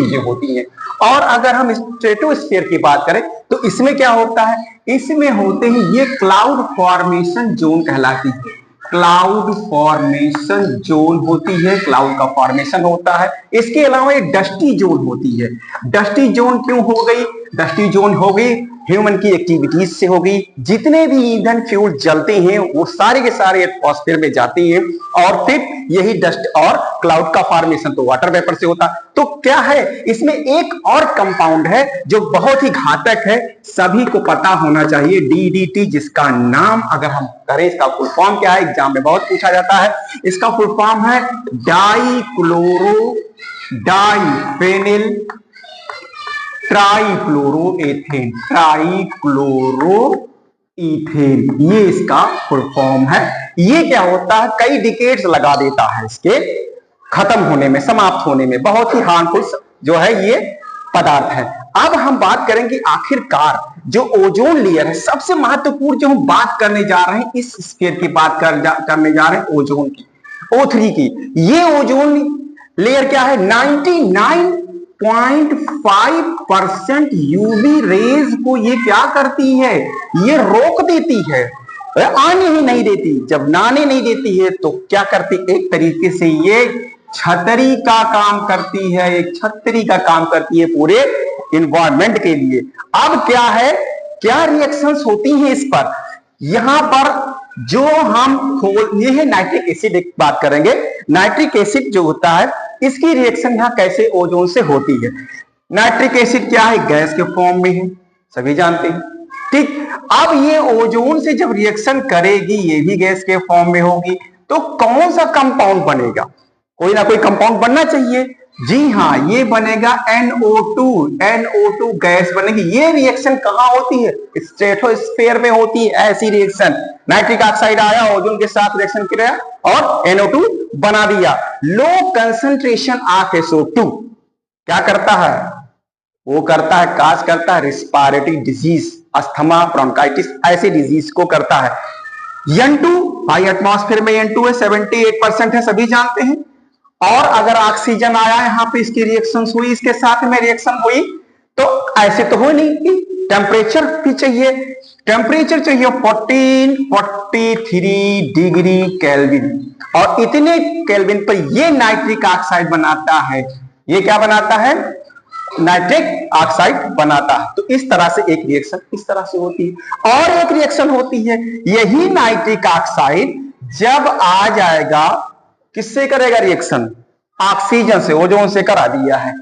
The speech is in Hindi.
चीजें होती हैं। और अगर हम स्ट्रेटोस्फीयर की बात करें तो इसमें क्या होता है, इसमें होते हैं ये क्लाउड फॉर्मेशन जोन कहलाती है। क्लाउड फॉर्मेशन जोन होती है, क्लाउड का फॉर्मेशन होता है। इसके अलावा ये डस्टी जोन होती है। डस्टी जोन क्यों हो गई? डस्टी जोन हो गई ह्यूमन की एक्टिविटीज से हो गई। जितने भी ईंधन फ्यूल जलते हैं वो सारे के सारे एटमॉस्फेयर में जाते हैं और फिर यही डस्ट और क्लाउड का फॉर्मेशन तो वाटर वेपर से होता। तो क्या है, इसमें एक और कंपाउंड है जो बहुत ही घातक है, सभी को पता होना चाहिए, डीडीटी, जिसका नाम अगर हम करें, इसका फुल फॉर्म क्या है, एग्जाम में बहुत पूछा जाता है। इसका फुल फॉर्म है डाइक्लोरो डाइफेनिल ट्राइक्लोरोएथेन। ट्राइक्लोरोइथेन ये इसका फुल फॉर्म है। ये क्या होता है, कई डिकेड्स लगा देता है इसके खत्म होने में, समाप्त होने में। बहुत ही हार्मफुल जो है ये पदार्थ है। अब हम बात करेंगे आखिरकार जो ओजोन लेयर है, सबसे महत्वपूर्ण जो हम बात करने जा रहे हैं, इस स्फीयर की बात करने जा रहे हैं, ओजोन की, O3 की। ये ओजोन लेयर क्या है, 99.5% यूवी रेज को ये क्या करती है, ये रोक देती है, आने ही नहीं देती। जब नाने नहीं देती है तो क्या करती, एक तरीके से ये छतरी का काम करती है, एक छतरी का काम करती है पूरे इन्वायरमेंट के लिए। अब क्या है, क्या रिएक्शंस होती हैं इस पर, यहां पर जो हम ये है नाइट्रिक एसिड, एक बात करेंगे। नाइट्रिक एसिड जो होता है इसकी रिएक्शन यहां कैसे ओजोन से होती है। नाइट्रिक एसिड क्या है, गैस के फॉर्म में है, सभी जानते हैं, ठीक। अब ये ओजोन से जब रिएक्शन करेगी, ये भी गैस के फॉर्म में होगी, तो कौन सा कंपाउंड बनेगा, कोई ना कोई कंपाउंड बनना चाहिए। जी हाँ, ये बनेगा NO2। NO2 गैस बनेगी। ये रिएक्शन कहां होती है, स्ट्रेटोस्फीयर में होती है ऐसी रिएक्शन। नाइट्रिक ऑक्साइड आया, ओजोन के साथ रिएक्शन किया और NO2 बना दिया। लो कंसंट्रेशन ऑफ SO2 क्या करता है, वो करता है, काज करता है रेस्पिरेटरी डिजीज, अस्थमा, ब्रोंकाइटिस, ऐसे डिजीज को करता है। N2 हाई एटमॉस्फेयर में N2 है, 78% है, सभी जानते हैं। और अगर ऑक्सीजन आया यहां पे, इसकी रिएक्शन हुई, इसके साथ में रिएक्शन हुई, तो ऐसे तो हो नहीं कि टेम्परेचर भी चाहिए, टेम्परेचर चाहिए 1443 डिग्री केल्विन, और इतने केल्विन पर ये नाइट्रिक ऑक्साइड बनाता है। ये क्या बनाता है, नाइट्रिक ऑक्साइड बनाता है। तो इस तरह से एक रिएक्शन इस तरह से होती है। और एक रिएक्शन होती है, यही नाइट्रिक ऑक्साइड जब आ जाएगा, किससे करेगा रिएक्शन, ऑक्सीजन से, ओजोन से करा दिया है।